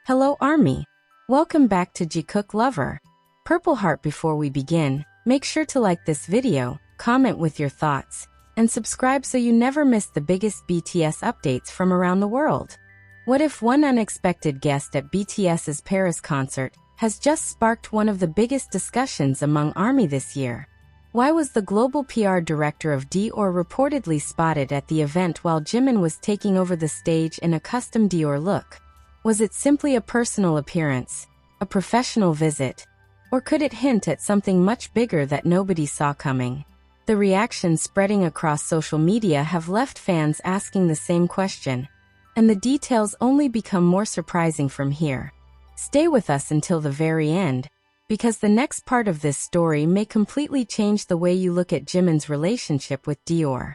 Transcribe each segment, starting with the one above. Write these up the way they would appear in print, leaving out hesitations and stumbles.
Hello Army! Welcome back to Jikook Lover. Purple Heart. Before we begin, make sure to like this video, comment with your thoughts, and subscribe so you never miss the biggest BTS updates from around the world. What if one unexpected guest at BTS's Paris concert has just sparked one of the biggest discussions among ARMY this year? Why was the global PR director of Dior reportedly spotted at the event while Jimin was taking over the stage in a custom Dior look? Was it simply a personal appearance, a professional visit, or could it hint at something much bigger that nobody saw coming? The reactions spreading across social media have left fans asking the same question, and the details only become more surprising from here. Stay with us until the very end, because the next part of this story may completely change the way you look at Jimin's relationship with Dior.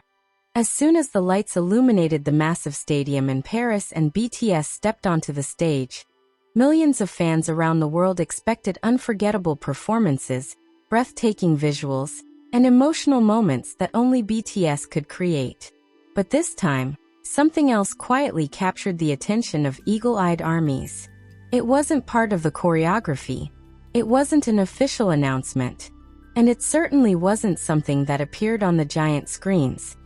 As soon as the lights illuminated the massive stadium in Paris and BTS stepped onto the stage, millions of fans around the world expected unforgettable performances, breathtaking visuals, and emotional moments that only BTS could create. But this time, something else quietly captured the attention of eagle-eyed armies. It wasn't part of the choreography. It wasn't an official announcement. And it certainly wasn't something that appeared on the giant screens.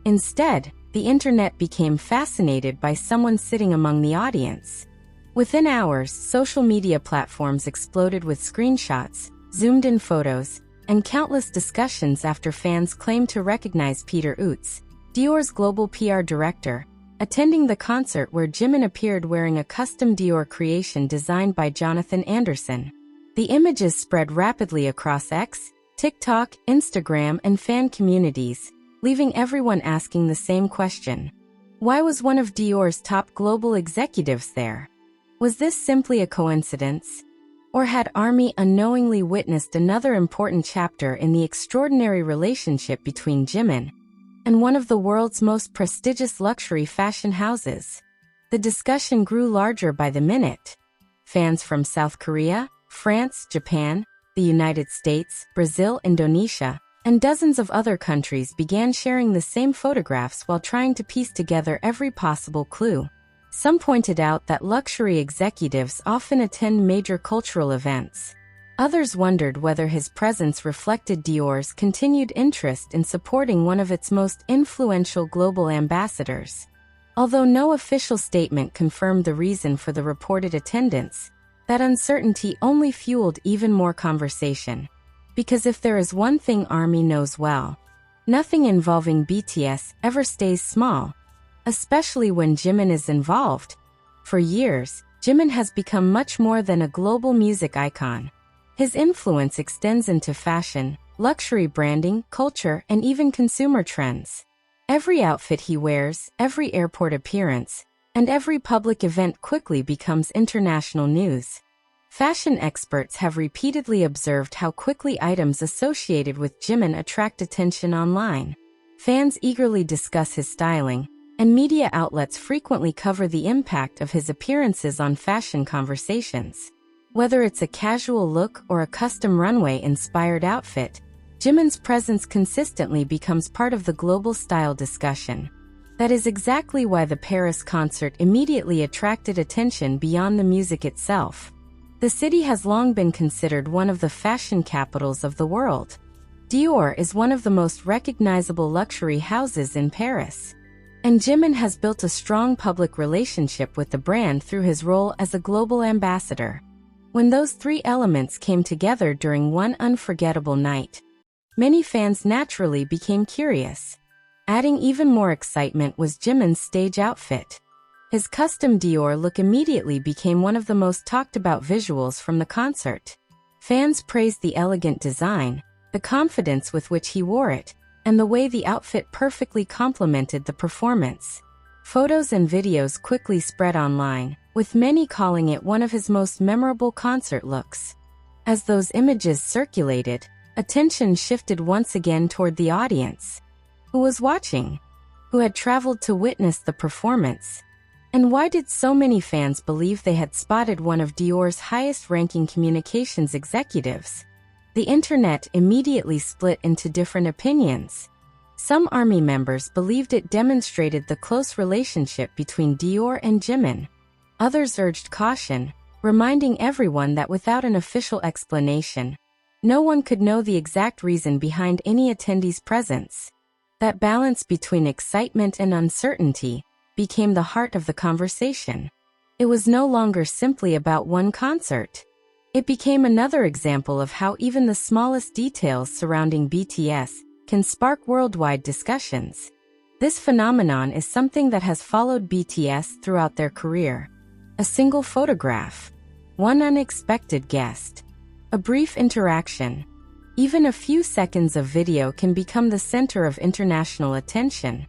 Instead, the internet became fascinated by someone sitting among the audience. Within hours, social media platforms exploded with screenshots, zoomed-in photos, and countless discussions after fans claimed to recognize Peter Utz, Dior's global PR director, attending the concert where Jimin appeared wearing a custom Dior creation designed by Jonathan Anderson. The images spread rapidly across X, TikTok, Instagram, and fan communities, leaving everyone asking the same question. Why was one of Dior's top global executives there? Was this simply a coincidence? Or had ARMY unknowingly witnessed another important chapter in the extraordinary relationship between Jimin and one of the world's most prestigious luxury fashion houses? The discussion grew larger by the minute. Fans from South Korea, France, Japan, the United States, Brazil, Indonesia, and dozens of other countries began sharing the same photographs while trying to piece together every possible clue. Some pointed out that luxury executives often attend major cultural events. Others wondered whether his presence reflected Dior's continued interest in supporting one of its most influential global ambassadors. Although no official statement confirmed the reason for the reported attendance, that uncertainty only fueled even more conversation. Because if there is one thing ARMY knows well, nothing involving BTS ever stays small, especially when Jimin is involved. For years, Jimin has become much more than a global music icon. His influence extends into fashion, luxury branding, culture, and even consumer trends. Every outfit he wears, every airport appearance, and every public event quickly becomes international news. Fashion experts have repeatedly observed how quickly items associated with Jimin attract attention online. Fans eagerly discuss his styling, and media outlets frequently cover the impact of his appearances on fashion conversations. Whether it's a casual look or a custom runway-inspired outfit, Jimin's presence consistently becomes part of the global style discussion. That is exactly why the Paris concert immediately attracted attention beyond the music itself. The city has long been considered one of the fashion capitals of the world. Dior is one of the most recognizable luxury houses in Paris. And Jimin has built a strong public relationship with the brand through his role as a global ambassador. When those three elements came together during one unforgettable night, many fans naturally became curious. Adding even more excitement was Jimin's stage outfit. His custom Dior look immediately became one of the most talked about visuals from the concert. Fans praised the elegant design, the confidence with which he wore it, and the way the outfit perfectly complemented the performance. Photos and videos quickly spread online, with many calling it one of his most memorable concert looks. As those images circulated, attention shifted once again toward the audience. Who was watching? Who had traveled to witness the performance? And why did so many fans believe they had spotted one of Dior's highest-ranking communications executives? The internet immediately split into different opinions. Some ARMY members believed it demonstrated the close relationship between Dior and Jimin. Others urged caution, reminding everyone that without an official explanation, no one could know the exact reason behind any attendee's presence. That balance between excitement and uncertainty became the heart of the conversation. It was no longer simply about one concert. It became another example of how even the smallest details surrounding BTS can spark worldwide discussions. This phenomenon is something that has followed BTS throughout their career. A single photograph, one unexpected guest, a brief interaction, even a few seconds of video can become the center of international attention.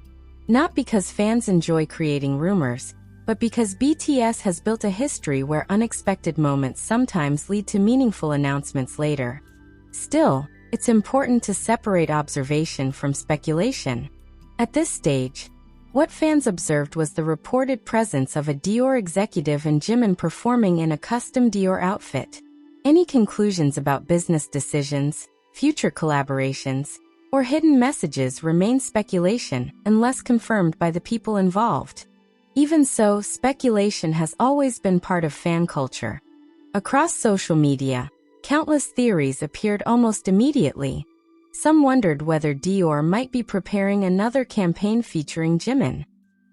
Not because fans enjoy creating rumors, but because BTS has built a history where unexpected moments sometimes lead to meaningful announcements later. Still, it's important to separate observation from speculation. At this stage, what fans observed was the reported presence of a Dior executive and Jimin performing in a custom Dior outfit. Any conclusions about business decisions, future collaborations, or hidden messages remain speculation unless confirmed by the people involved. Even so, speculation has always been part of fan culture. Across social media, countless theories appeared almost immediately. Some wondered whether Dior might be preparing another campaign featuring Jimin.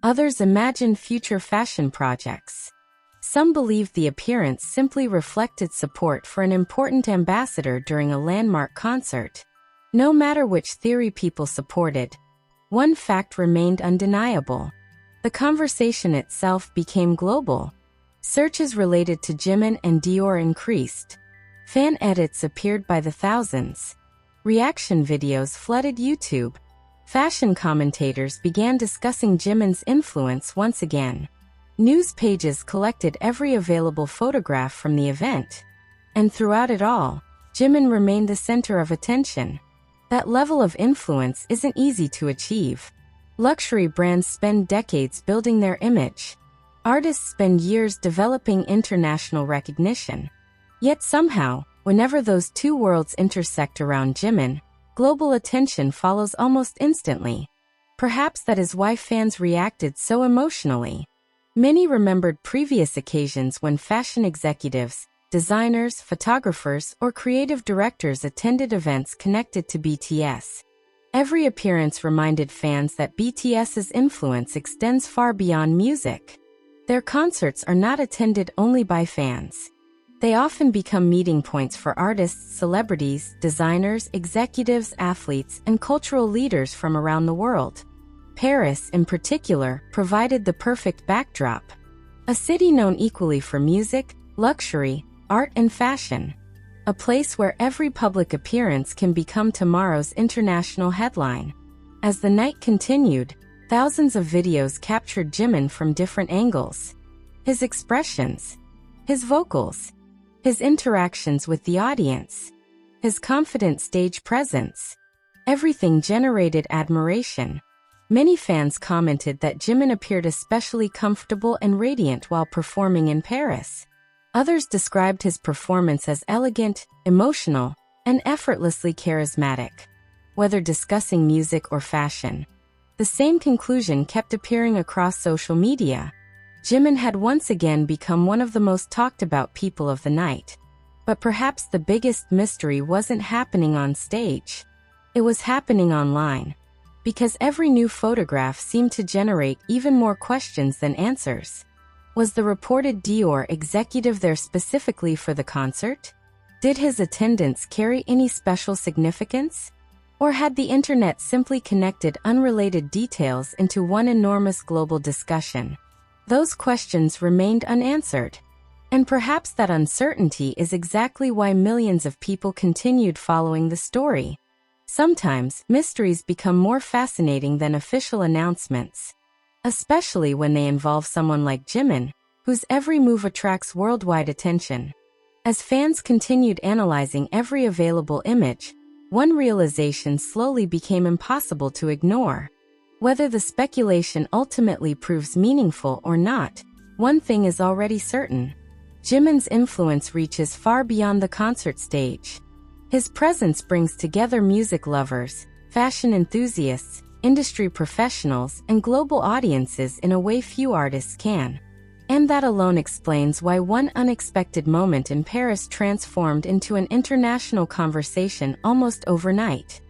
Others imagined future fashion projects. Some believed the appearance simply reflected support for an important ambassador during a landmark concert. No matter which theory people supported, one fact remained undeniable. The conversation itself became global. Searches related to Jimin and Dior increased. Fan edits appeared by the thousands. Reaction videos flooded YouTube. Fashion commentators began discussing Jimin's influence once again. News pages collected every available photograph from the event. And throughout it all, Jimin remained the center of attention. That level of influence isn't easy to achieve. Luxury brands spend decades building their image. Artists spend years developing international recognition. Yet somehow, whenever those two worlds intersect around Jimin, global attention follows almost instantly. Perhaps that is why fans reacted so emotionally. Many remembered previous occasions when fashion executives, designers, photographers, or creative directors attended events connected to BTS. Every appearance reminded fans that BTS's influence extends far beyond music. Their concerts are not attended only by fans. They often become meeting points for artists, celebrities, designers, executives, athletes, and cultural leaders from around the world. Paris, in particular, provided the perfect backdrop. A city known equally for music, luxury, art, and fashion. A place where every public appearance can become tomorrow's international headline. As the night continued, thousands of videos captured Jimin from different angles. His expressions, his vocals, his interactions with the audience, his confident stage presence. Everything generated admiration. Many fans commented that Jimin appeared especially comfortable and radiant while performing in Paris. Others described his performance as elegant, emotional, and effortlessly charismatic. Whether discussing music or fashion, the same conclusion kept appearing across social media. Jimin had once again become one of the most talked about people of the night. But perhaps the biggest mystery wasn't happening on stage. It was happening online. Because every new photograph seemed to generate even more questions than answers. Was the reported Dior executive there specifically for the concert? Did his attendance carry any special significance? Or had the internet simply connected unrelated details into one enormous global discussion? Those questions remained unanswered. And perhaps that uncertainty is exactly why millions of people continued following the story. Sometimes, mysteries become more fascinating than official announcements. Especially when they involve someone like Jimin, whose every move attracts worldwide attention. As fans continued analyzing every available image, one realization slowly became impossible to ignore. Whether the speculation ultimately proves meaningful or not, one thing is already certain. Jimin's influence reaches far beyond the concert stage. His presence brings together music lovers, fashion enthusiasts, industry professionals, and global audiences in a way few artists can. And that alone explains why one unexpected moment in Paris transformed into an international conversation almost overnight.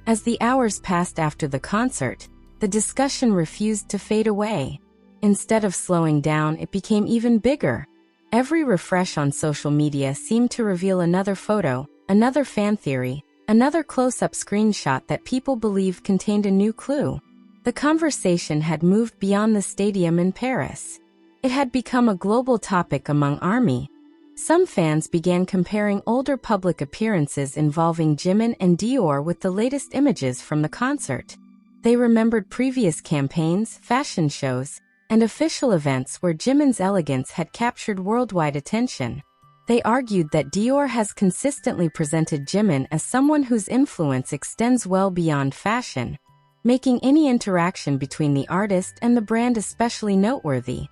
As the hours passed after the concert, the discussion refused to fade away. Instead of slowing down, it became even bigger. Every refresh on social media seemed to reveal another photo, another fan theory, another close-up screenshot that people believed contained a new clue. The conversation had moved beyond the stadium in Paris. It had become a global topic among ARMY. Some fans began comparing older public appearances involving Jimin and Dior with the latest images from the concert. They remembered previous campaigns, fashion shows, and official events where Jimin's elegance had captured worldwide attention. They argued that Dior has consistently presented Jimin as someone whose influence extends well beyond fashion, making any interaction between the artist and the brand especially noteworthy.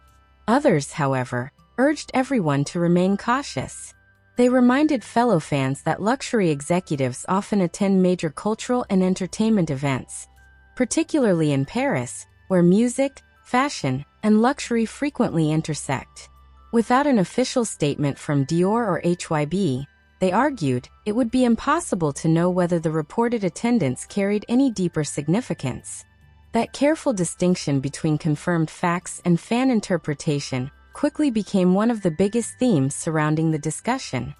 Others, however, urged everyone to remain cautious. They reminded fellow fans that luxury executives often attend major cultural and entertainment events, particularly in Paris, where music, fashion, and luxury frequently intersect. Without an official statement from Dior or HYB, they argued, it would be impossible to know whether the reported attendance carried any deeper significance. That careful distinction between confirmed facts and fan interpretation quickly became one of the biggest themes surrounding the discussion.